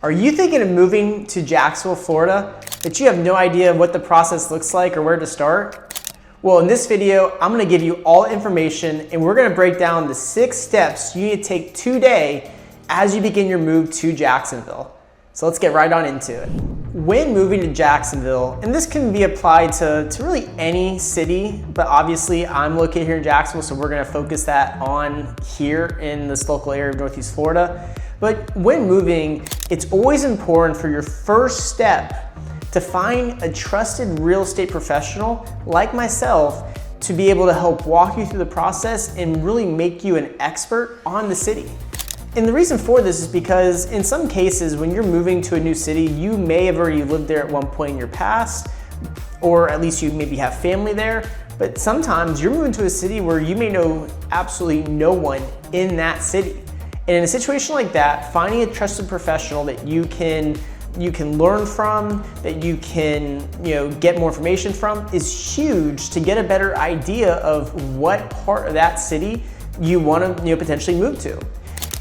Are you thinking of moving to Jacksonville, Florida, but you have no idea what the process looks like or where to start? Well, in this video, I'm gonna give you all the information and we're gonna break down the 6 steps you need to take today as you begin your move to Jacksonville. So let's get right on into it. When moving to Jacksonville, and this can be applied to really any city, but obviously I'm located here in Jacksonville, so we're gonna focus that on here in this local area of Northeast Florida. But when moving, it's always important for your first step to find a trusted real estate professional like myself to be able to help walk you through the process and really make you an expert on the city. And the reason for this is because in some cases, when you're moving to a new city, you may have already lived there at one point in your past, or at least you maybe have family there. But sometimes you're moving to a city where you may know absolutely no one in that city. And in a situation like that, finding a trusted professional that you can learn from, that you can get more information from is huge to get a better idea of what part of that city you want to potentially move to.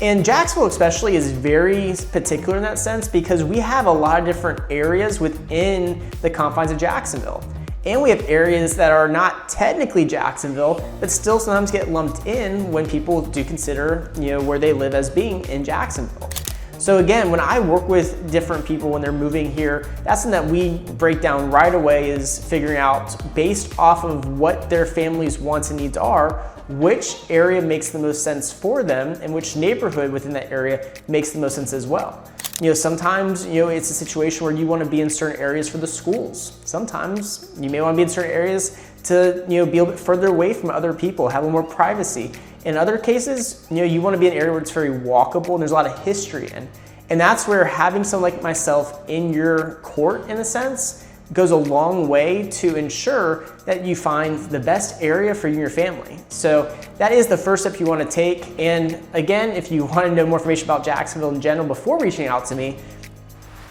And Jacksonville especially is very particular in that sense because we have a lot of different areas within the confines of Jacksonville. And we have areas that are not technically Jacksonville, but still sometimes get lumped in when people do consider where they live as being in Jacksonville. So again, when I work with different people when they're moving here, that's something that we break down right away is figuring out based off of what their family's wants and needs are, which area makes the most sense for them and which neighborhood within that area makes the most sense as well. Sometimes, it's a situation where you want to be in certain areas for the schools. Sometimes you may want to be in certain areas to, be a little bit further away from other people, have a little more privacy. In other cases, you want to be in an area where it's very walkable and there's a lot of history in. And that's where having someone like myself in your court, in a sense, goes a long way to ensure that you find the best area for you and your family. So that is the first step you want to take. And again, if you want to know more information about Jacksonville in general before reaching out to me,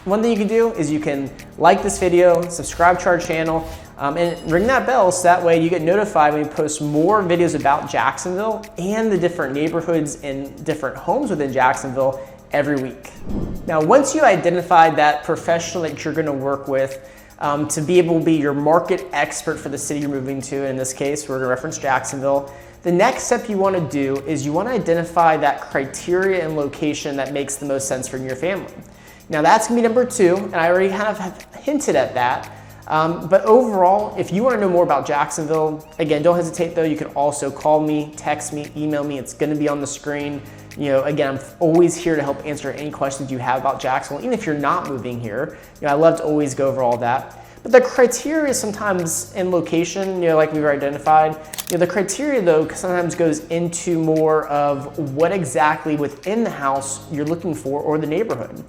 one thing you can do is you can like this video, subscribe to our channel, and ring that bell so that way you get notified when we post more videos about Jacksonville and the different neighborhoods and different homes within Jacksonville every week. Now, once you identify that professional that you're going to work with, to be able to be your market expert for the city you're moving to, in this case, we're going to reference Jacksonville. The next step you want to do is you want to identify that criteria and location that makes the most sense for you and your family. Now that's going to be number 2, and I already kind of have hinted at that. But overall, if you want to know more about Jacksonville, again, don't hesitate though. You can also call me, text me, email me. It's going to be on the screen. Again, I'm always here to help answer any questions you have about Jacksonville, even if you're not moving here. I love to always go over all that. But the criteria sometimes in location, like we've identified, the criteria though sometimes goes into more of what exactly within the house you're looking for or the neighborhood.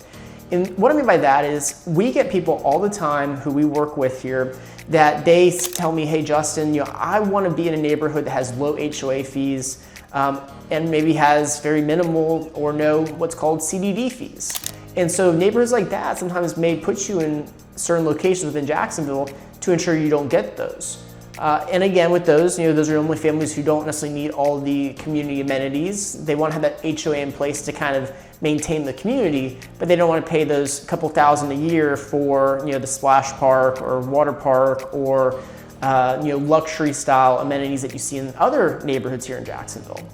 And what I mean by that is we get people all the time who we work with here that they tell me, hey Justin, I want to be in a neighborhood that has low HOA fees and maybe has very minimal or no what's called CDD fees. And so neighborhoods like that sometimes may put you in certain locations within Jacksonville to ensure you don't get those. And again, with those, those are only families who don't necessarily need all the community amenities. They want to have that HOA in place to kind of maintain the community, but they don't want to pay those couple $1,000 a year for the splash park or water park or luxury style amenities that you see in other neighborhoods here in Jacksonville.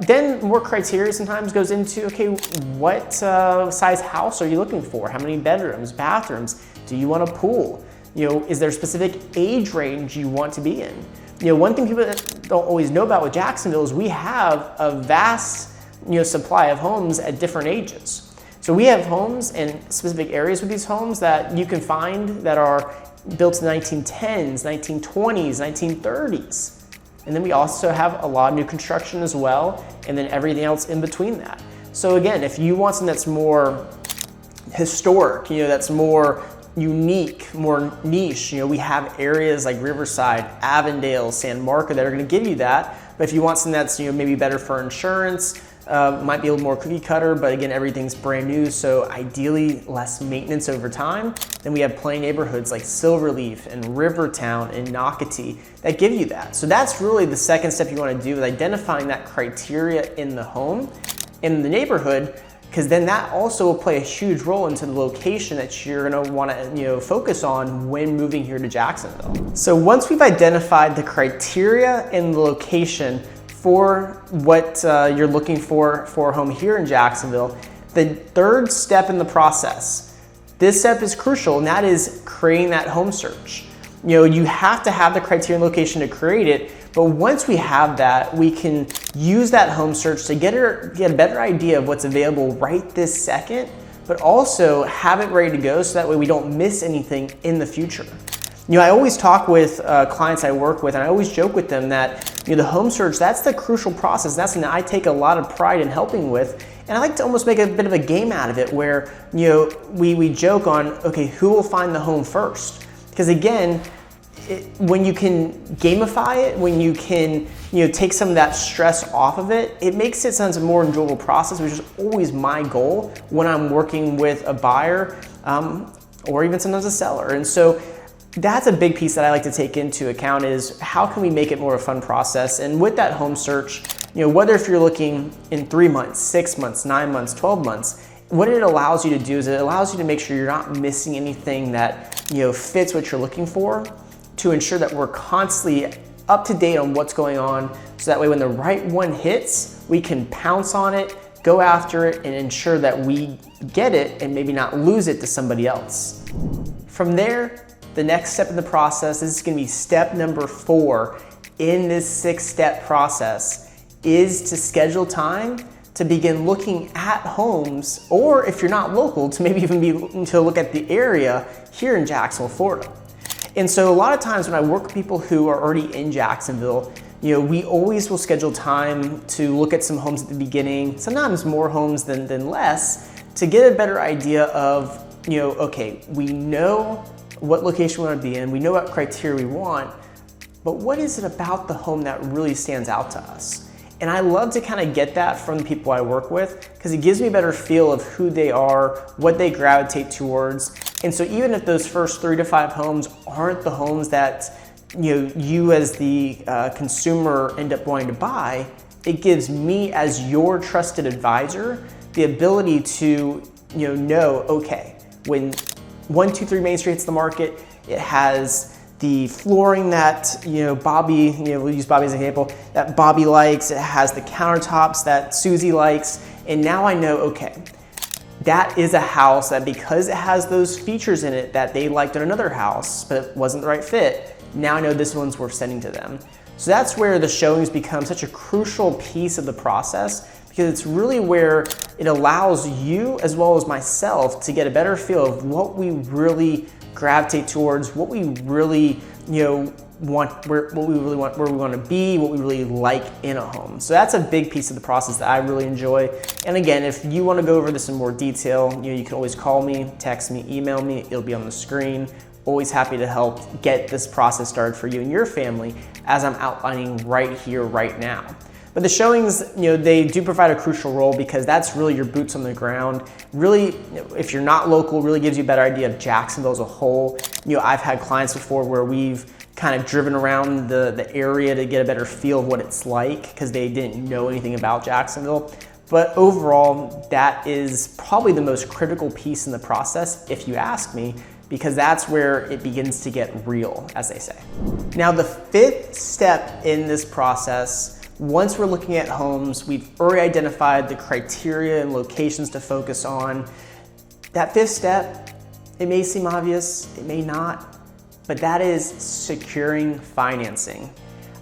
Then more criteria sometimes goes into, okay, what size house are you looking for? How many bedrooms, bathrooms? Do you want a pool? Is there a specific age range you want to be in? One thing people don't always know about with Jacksonville is we have a vast supply of homes at different ages. So we have homes in specific areas with these homes that you can find that are built in the 1910s, 1920s, 1930s. And then we also have a lot of new construction as well, and then everything else in between that. So again, if you want something that's more historic, that's more unique, more niche, we have areas like Riverside, Avondale, San Marco that are going to give you that. But if you want something that's maybe better for insurance, might be a little more cookie cutter, but again, everything's brand new, so ideally less maintenance over time. Then we have plenty neighborhoods like Silverleaf and Rivertown and Nocatee that give you that. So that's really the second step you want to do, is identifying that criteria in the home, in the neighborhood, because then that also will play a huge role into the location that you're going to want to focus on when moving here to Jacksonville. So once we've identified the criteria and the location for what you're looking for a home here in Jacksonville, the third step in the process, this step is crucial, and that is creating that home search. You have to have the criteria and location to create it, but once we have that, we can use that home search to get a better idea of what's available right this second, but also have it ready to go so that way we don't miss anything in the future. I always talk with clients I work with, and I always joke with them that the home search, that's the crucial process. That's something I take a lot of pride in helping with. And I like to almost make a bit of a game out of it where we joke on, okay, who will find the home first? Because again, when you can gamify it, when you can take some of that stress off of it, it makes it sound a more enjoyable process, which is always my goal when I'm working with a buyer or even sometimes a seller. And so that's a big piece that I like to take into account is how can we make it more of a fun process? And with that home search, whether if you're looking in 3 months, 6 months, 9 months, 12 months, what it allows you to do is it allows you to make sure you're not missing anything that fits what you're looking for, to ensure that we're constantly up to date on what's going on, so that way when the right one hits, we can pounce on it, go after it, and ensure that we get it and maybe not lose it to somebody else. From there, the next step in the process, this is gonna be step number 4 in this 6-step process, is to schedule time to begin looking at homes, or if you're not local, to maybe even be looking to look at the area here in Jacksonville, Florida. And so a lot of times when I work with people who are already in Jacksonville, we always will schedule time to look at some homes at the beginning, sometimes more homes than less, to get a better idea of, okay, we know what location we want to be in, we know what criteria we want, but what is it about the home that really stands out to us? And I love to kind of get that from the people I work with, because it gives me a better feel of who they are, what they gravitate towards. And so even if those first 3 to 5 homes aren't the homes that you as the consumer end up wanting to buy, it gives me as your trusted advisor the ability to know, okay, when 123 Main Street hits the market, it has the flooring that Bobby, we'll use Bobby as an example, that Bobby likes. It has the countertops that Susie likes, and now I know, okay, that is a house that, because it has those features in it that they liked in another house, but it wasn't the right fit, now I know this one's worth sending to them. So that's where the showings become such a crucial piece of the process, because it's really where it allows you as well as myself to get a better feel of what we really gravitate towards, what we really want, where we want to be, what we really like in a home. So that's a big piece of the process that I really enjoy. And again, if you want to go over this in more detail, you can always call me, text me, email me, it'll be on the screen. Always happy to help get this process started for you and your family, as I'm outlining right here, right now. But the showings, they do provide a crucial role, because that's really your boots on the ground. Really, if you're not local, really gives you a better idea of Jacksonville as a whole. I've had clients before where we've kind of driven around the area to get a better feel of what it's like, because they didn't know anything about Jacksonville. But overall, that is probably the most critical piece in the process, if you ask me, because that's where it begins to get real, as they say. Now, the 5th step in this process, once we're looking at homes, we've already identified the criteria and locations to focus on. That 5th step, it may seem obvious, it may not, but that is securing financing.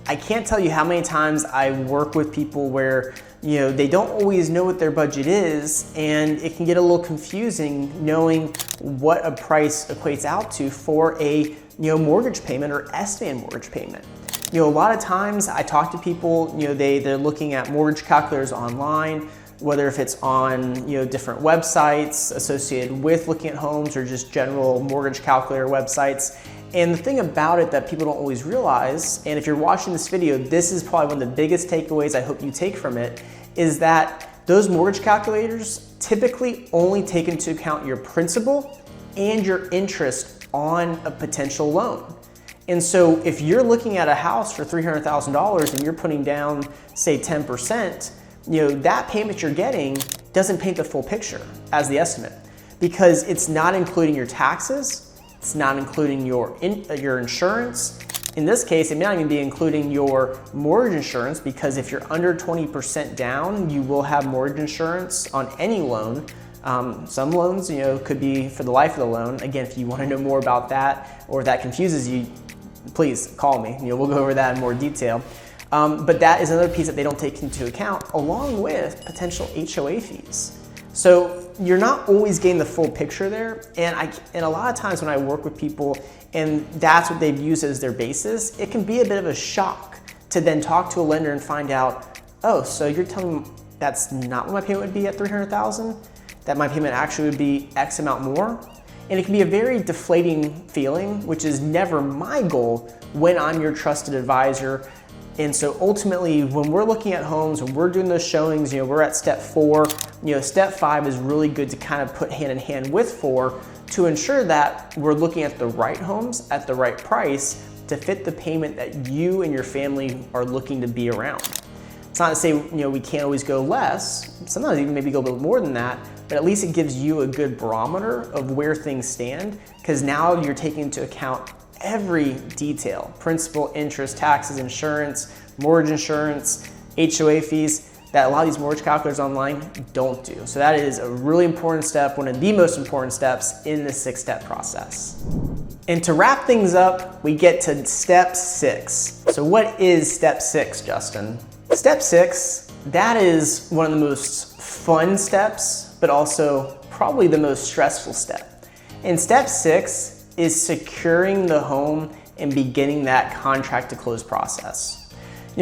I can't tell you how many times I work with people where they don't always know what their budget is, and it can get a little confusing knowing what a price equates out to for a mortgage payment or estimated mortgage payment. A lot of times I talk to people, they're looking at mortgage calculators online, whether if it's on different websites associated with looking at homes or just general mortgage calculator websites. And the thing about it that people don't always realize, and if you're watching this video, this is probably one of the biggest takeaways I hope you take from it, is that those mortgage calculators typically only take into account your principal and your interest on a potential loan. And so if you're looking at a house for $300,000 and you're putting down, say, 10%, that payment you're getting doesn't paint the full picture as the estimate, because it's not including your taxes, it's not including your insurance. In this case, it may not even be including your mortgage insurance, because if you're under 20% down, you will have mortgage insurance on any loan. Some loans, could be for the life of the loan. Again, if you want to know more about that, or if that confuses you, please call me. We'll go over that in more detail. But that is another piece that they don't take into account, along with potential HOA fees. So you're not always getting the full picture there. And a lot of times when I work with people and that's what they've used as their basis, it can be a bit of a shock to then talk to a lender and find out, oh, so you're telling me that's not what my payment would be at $300,000? That my payment actually would be X amount more? And it can be a very deflating feeling, which is never my goal when I'm your trusted advisor. And so ultimately, when we're looking at homes, when we're doing those showings, we're at step 4. Step 5 is really good to kind of put hand in hand with 4 to ensure that we're looking at the right homes at the right price to fit the payment that you and your family are looking to be around. It's not to say, we can't always go less. Sometimes even maybe go a little more than that, but at least it gives you a good barometer of where things stand, because now you're taking into account every detail: principal, interest, taxes, insurance, mortgage insurance, HOA fees, that a lot of these mortgage calculators online don't do. So that is a really important step, one of the most important steps in the 6-step process. And to wrap things up, we get to step 6. So what is step 6, Justin? Step 6, that is one of the most fun steps, but also probably the most stressful step. And step 6 is securing the home and beginning that contract to close process.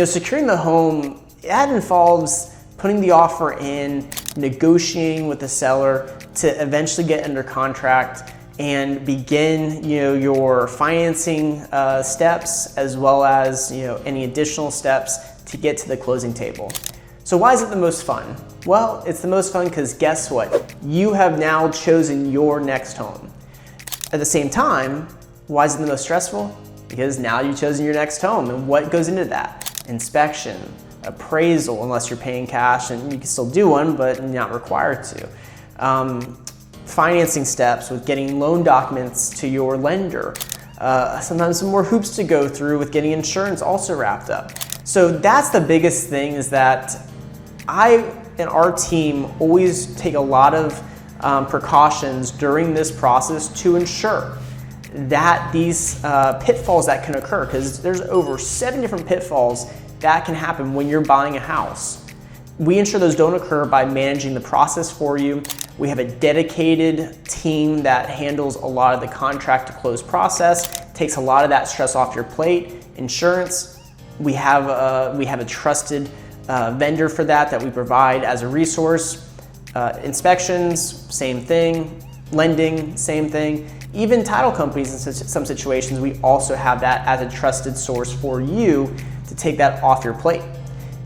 Securing the home, that involves putting the offer in, negotiating with the seller to eventually get under contract and begin your financing steps, as well as any additional steps to get to the closing table. So why is it the most fun? Well, it's the most fun because guess what? You have now chosen your next home. At the same time, why is it the most stressful? Because now you've chosen your next home, and what goes into that? Inspection, appraisal, unless you're paying cash, and you can still do one, but you're not required to. Financing steps with getting loan documents to your lender. Sometimes some more hoops to go through with getting insurance also wrapped up. So that's the biggest thing, is that I and our team always take a lot of precautions during this process to ensure that these pitfalls that can occur, because there's over 7 different pitfalls that can happen when you're buying a house. We ensure those don't occur by managing the process for you. We have a dedicated team that handles a lot of the contract to close process, takes a lot of that stress off your plate. Insurance, we have a trusted vendor for that we provide as a resource. Inspections, same thing. Lending, same thing. Even title companies in some situations, we also have that as a trusted source for you to take that off your plate.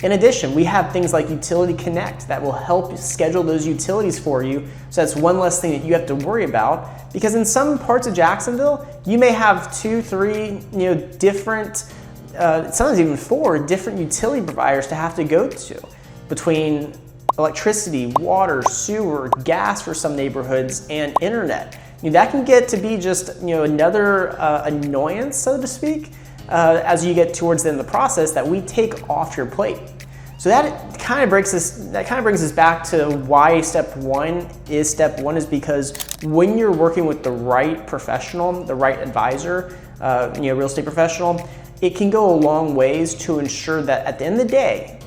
In addition, we have things like Utility Connect that will help schedule those utilities for you. So that's one less thing that you have to worry about, because in some parts of Jacksonville, you may have 2, 3, different, sometimes even 4 different utility providers to have to go to, between electricity, water, sewer, gas for some neighborhoods, and internet. That can get to be just another annoyance, so to speak, as you get towards the end of the process that we take off your plate. So that kind of brings us back to why step 1 is step 1, is because when you're working with the right professional, the right advisor, real estate professional, it can go a long ways to ensure that at the end of the day,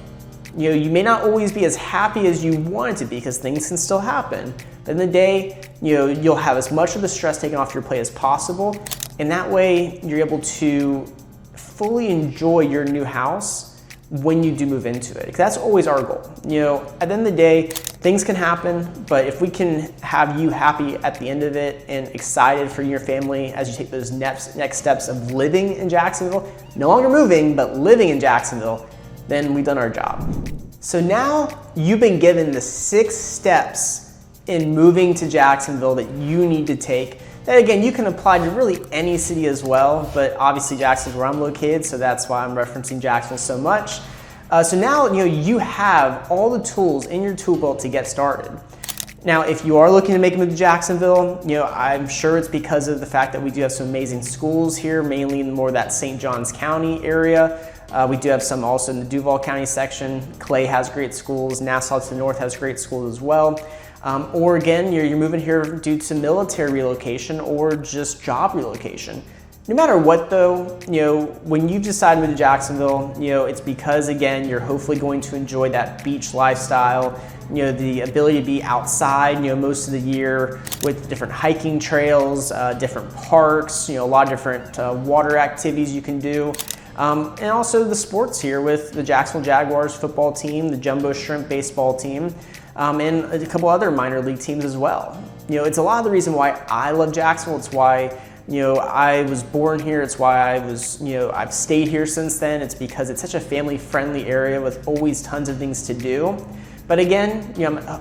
you may not always be as happy as you want it to be, because things can still happen. But in the day, you'll have as much of the stress taken off your plate as possible, and that way you're able to fully enjoy your new house when you do move into it. Because that's always our goal. At the end of the day, things can happen, but if we can have you happy at the end of it and excited for your family as you take those next steps of living in Jacksonville, no longer moving, but living in Jacksonville, then we've done our job. So now you've been given the 6 steps in moving to Jacksonville that you need to take. That again, you can apply to really any city as well, but obviously Jacksonville's where I'm located, so that's why I'm referencing Jacksonville so much. So now you have all the tools in your tool belt to get started. Now, if you are looking to make a move to Jacksonville, I'm sure it's because of the fact that we do have some amazing schools here, mainly in more of that St. Johns County area. We do have some also in the Duval County section. Clay has great schools. Nassau to the north has great schools as well. Or again, you're moving here due to military relocation or just job relocation. No matter what though, when you decide to move to Jacksonville, it's because again, you're hopefully going to enjoy that beach lifestyle, the ability to be outside, most of the year with different hiking trails, different parks, a lot of different water activities you can do. And also the sports here with the Jacksonville Jaguars football team, the Jumbo Shrimp baseball team, and a couple other minor league teams as well. It's a lot of the reason why I love Jacksonville. It's why I was born here. It's why I've stayed here since then. It's because it's such a family-friendly area with always tons of things to do. But again,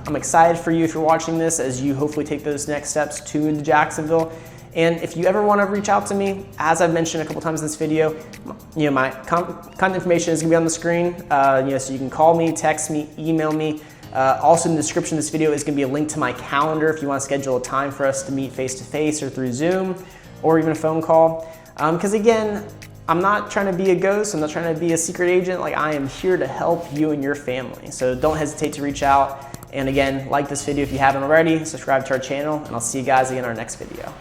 I'm excited for you if you're watching this as you hopefully take those next steps to Jacksonville. And if you ever want to reach out to me, as I've mentioned a couple times in this video, my contact information is gonna be on the screen. So you can call me, text me, email me. Also in the description of this video is gonna be a link to my calendar if you want to schedule a time for us to meet face-to-face or through Zoom or even a phone call. Because again, I'm not trying to be a ghost. I'm not trying to be a secret agent. Like, I am here to help you and your family. So don't hesitate to reach out. And again, like this video if you haven't already, subscribe to our channel, and I'll see you guys again in our next video.